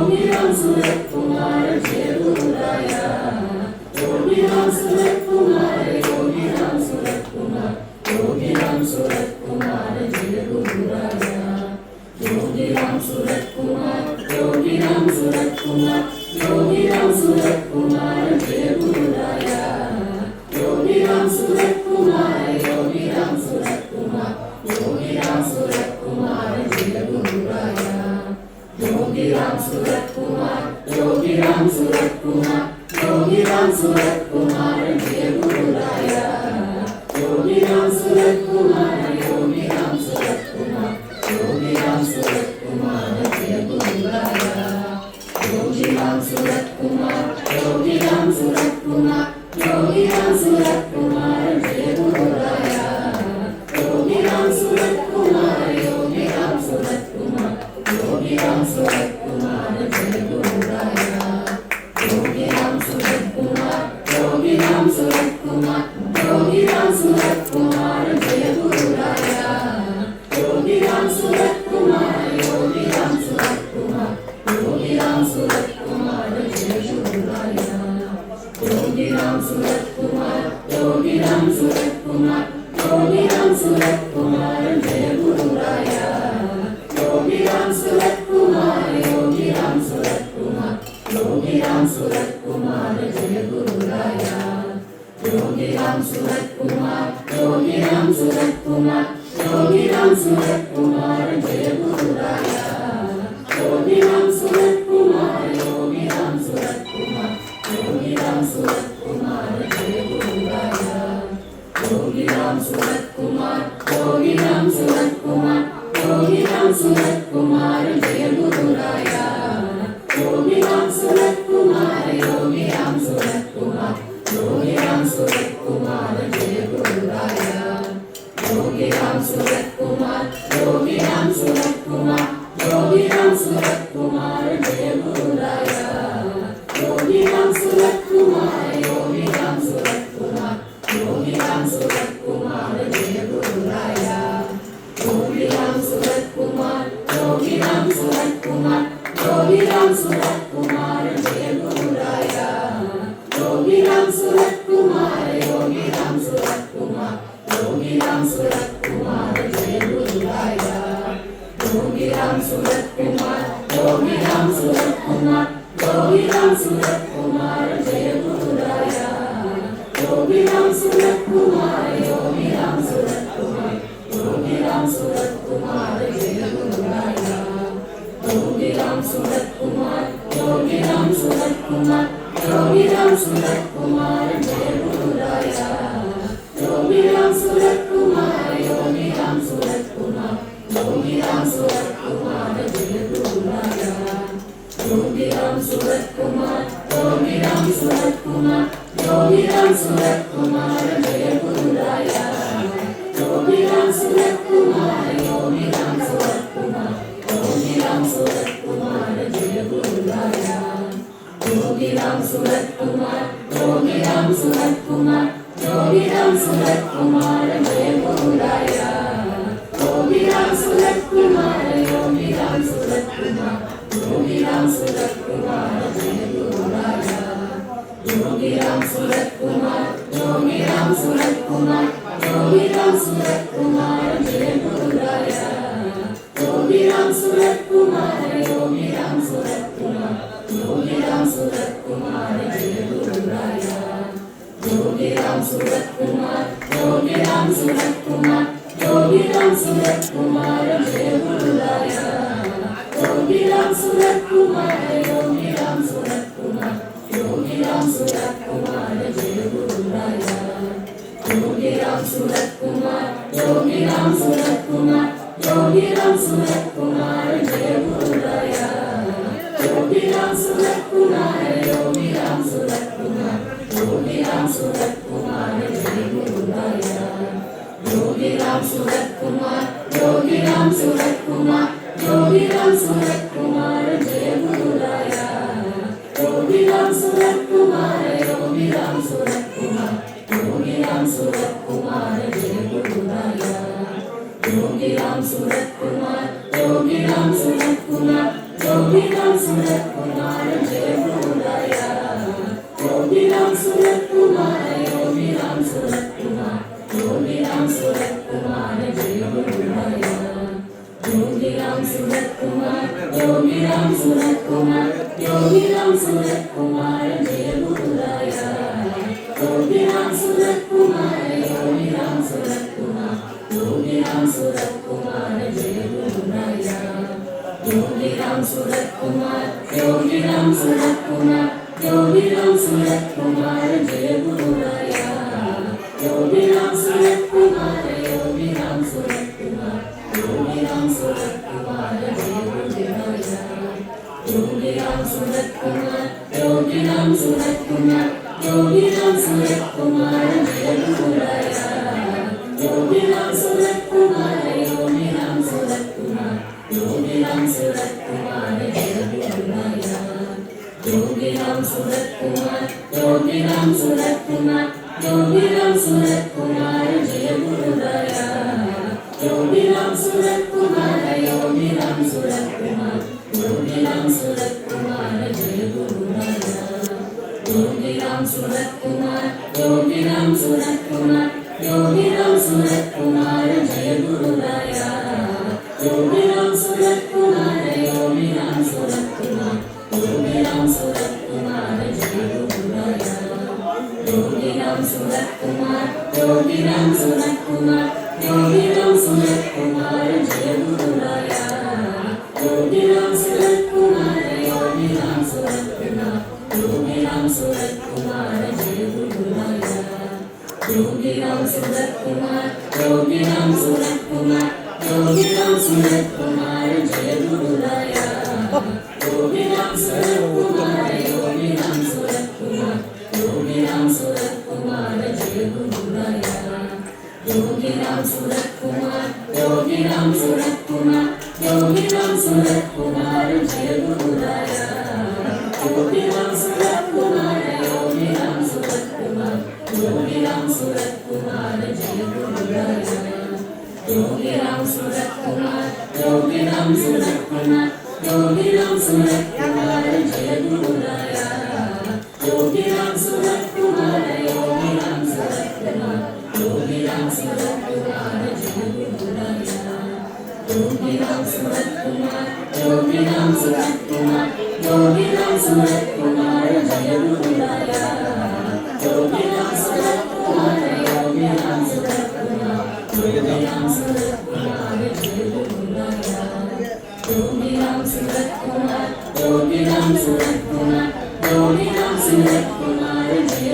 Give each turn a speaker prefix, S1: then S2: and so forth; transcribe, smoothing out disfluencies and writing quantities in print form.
S1: Yogiram Surat Kumar Jai गुरुराया Yogiram Surat Kumar Yogiram Surat Kumar Yogiram Surat Kumar Jai गुरुराया Yogiram Surat Kumar Yogiram Surat Kumar Yogiram Surat Kumar Jai गुरुराया Yogiram Surat Kumar Yogiram Surat Kumar Yogiram Surat Kumar Jai गुरुराया Yogiram Surat Kumar Yogiram Surat Kumar Yogiram Surat Kumar Jai गुरुराया Yogiram Surat Kumar Yogiram Surat Kumar Yogiram Surat Kumar Jai गुरुराया Yogiram Surat Kumar Yogiram Surat Kumar Yogiram Surat Kumar Jai गुरुराया Yogiram Surat Kumar Yogiram Surat Kumar Yogiram Surat Kumar Jai गुरुराया Yogiram Surat Kumar Yogiram Surat Kumar Yogiram Surat Kumar Jai गुरुराया Yogiram Surat Kumar Yogiram Surat Kumar Yogiram Surat Kumar Jai गुरुराया Yogiram Surat Kumar Yogiram Surat Kumar Yogiram Surat Kumar Jai गुरुराया Yogiram Surat Kumar Yogiram Surat Kumar Yogiram Surat Kumar Jai गुरुराया Yogiram Surat Kumar Yogiram Surat Kumar Yogiram Surat Kumar Jai गुरुराया Yogiram Surat Kumar Yogiram Surat Kumar Yogiram Surat Kumar Jai गुरुराया Yogiram Surat Kumar Yogiram Surat Kumar Yogiram Surat Kumar Jai गुरुराया Yogiram Surat Kumar Yogiram Surat Kumar Yogiram Surat Kumar Jai गुरुराया Yogiram Surat Kumar Yogiram Surat Kumar Yogiram Surat Kumar Jai गुरुराया Yogiram Surat Kumar Yogiram Surat Kumar Yogiram Surat Kumar Jai गुरुराया Yogiram Surat Kumar Yogiram Surat Kumar Yogiram Surat Kumar Jai गुरुराया Yogiram Surat Kumar Yogiram Surat Kumar Yogiram Surat Kumar Jai गुरुराया Yogiram Surat Kumar Yogiram Surat Kumar Yogiram Surat Kumar Jai गुरुराया Yogiram Surat Kumar Yogiram Surat Kumar Yogiram Surat Kumar Jai गुरुराया Yogiram Surat Kumar Yogiram Surat Kumar Yogiram Surat Kumar Jai गुरुराया Yogiram Surat Kumar Yogiram Surat Kumar Yogiram Surat Kumar Jai गुरुराया Yogiram Surat Kumar Yogiram Surat Kumar Yogiram Surat Kumar Jai गुरुराया Yogiram Surat Kumar Yogiram Surat Kumar Yogiram Surat Kumar Jai गुरुराया Yogiram Surat Kumar Yogiram Surat Kumar Yogiram Surat Kumar Jai गुरुराया Yogiram Surat Kumar Yogiram Surat Kumar Yogiram Surat Kumar Jai गुरुराया Yogiram Surat Kumar Yogiram Surat Kumar Yogiram Surat Kumar Jai गुरुराया Yogiram Surat Kumar Yogiram Surat Kumar Yogiram Surat Kumar Jai गुरुराया Yogiram Surat Kumar Yogiram Surat Kumar Yogiram Surat Kumar Jai गुरुराया Yogiram Surat Kumar Yogiram Surat Kumar Yogiram Surat Kumar Jai गुरुराया Yogiram Surat Kumar Yogiram Surat Kumar Yogiram Surat Kumar Jai गुरुराया Yogiram Surat Kumar Yogiram Surat Kumar Yogiram Surat Kumar Jai गुरुराया Yogiram Surat Kumar Yogiram Surat Kumar Yogiram Surat Kumar Jai गुरुराया Yogiram Surat Kumar Yogiram Surat Kumar Yogiram Surat Kumar Jai गुरुराया Yogiram Surat Kumar Yogi Surat Kumar Yogiram Surat Kumar Jai गुरुराया Yogiram Surat Kumar Yogiram Surat Kumar Yogiram Surat Kumar Jai गुरुराया Yogiram Surat Kumar Yogiram Surat Kumar Yogiram Surat Kumar Jai गुरुराया Yogiram Surat Kumar Yogiram Surat Kumar Yogiram Surat Kumar Jai गुरुराया Yogiram Surat Kumar Yogiram Surat Kumar Yogiram Surat Kumar Jai गुरुराया Yogiram Surat Kumar Yogiram Surat Kumar Yogiram Surat Kumar Jai गुरुराया Yogiram Surat Kumar Yogiram Surat Kumar Yogiram Surat Kumar Jai गुरुराया Yogiram Surat Kumar Yogiram Surat Kumar Yogiram Surat Kumar Jai गुरुराया Yogiram Surat Kumar Yogiram Surat Kumar Yogiram Surat Kumar Jai गुरुराया Yogiram Surat Kumar Yogiram Surat Kumar Yogiram Surat Kumar Jai गुरुराया Yogiram Surat Kumar Yogiram Surat Kumar Yogiram Surat Kumar Jai गुरुराया Yogiram Surat Kumar Yogiram Surat Kumar Yogiram Surat Kumar Jai गुरुराया Yogiram Surat Kumar Yogiram Surat Kumar Yogiram Surat Kumar Jai गुरुराया Yogiram Surat Kumar Yogiram Surat Kumar Yogiram Surat Kumar Jai गुरुराया Yogiram Surat Kumar Yogiram Surat Kumar Yogiram Surat Kumar Jai गुरुराया Yogiram Surat Kumar Yogiram Surat Kumar Yogiram Surat Kumar Jai गुरुराया Yogiram Surat Kumar Yogiram Surat Kumar Yogiram Surat Kumar Jai गुरुराया Yogiram Surat Kumar Yogiram Surat Kumar Yogiram Surat Kumar Jai गुरुराया Yogiram Surat Kumar Yogiram Surat Kumar Yogiram Surat Kumar Jai गुरुराया Yogiram Surat Kumar Yogiram Surat Kumar Yogiram Surat Kumar Jai गुरुराया Yogiram Surat Kumar Yogiram Surat Kumar Yogiram Surat Kumar Jai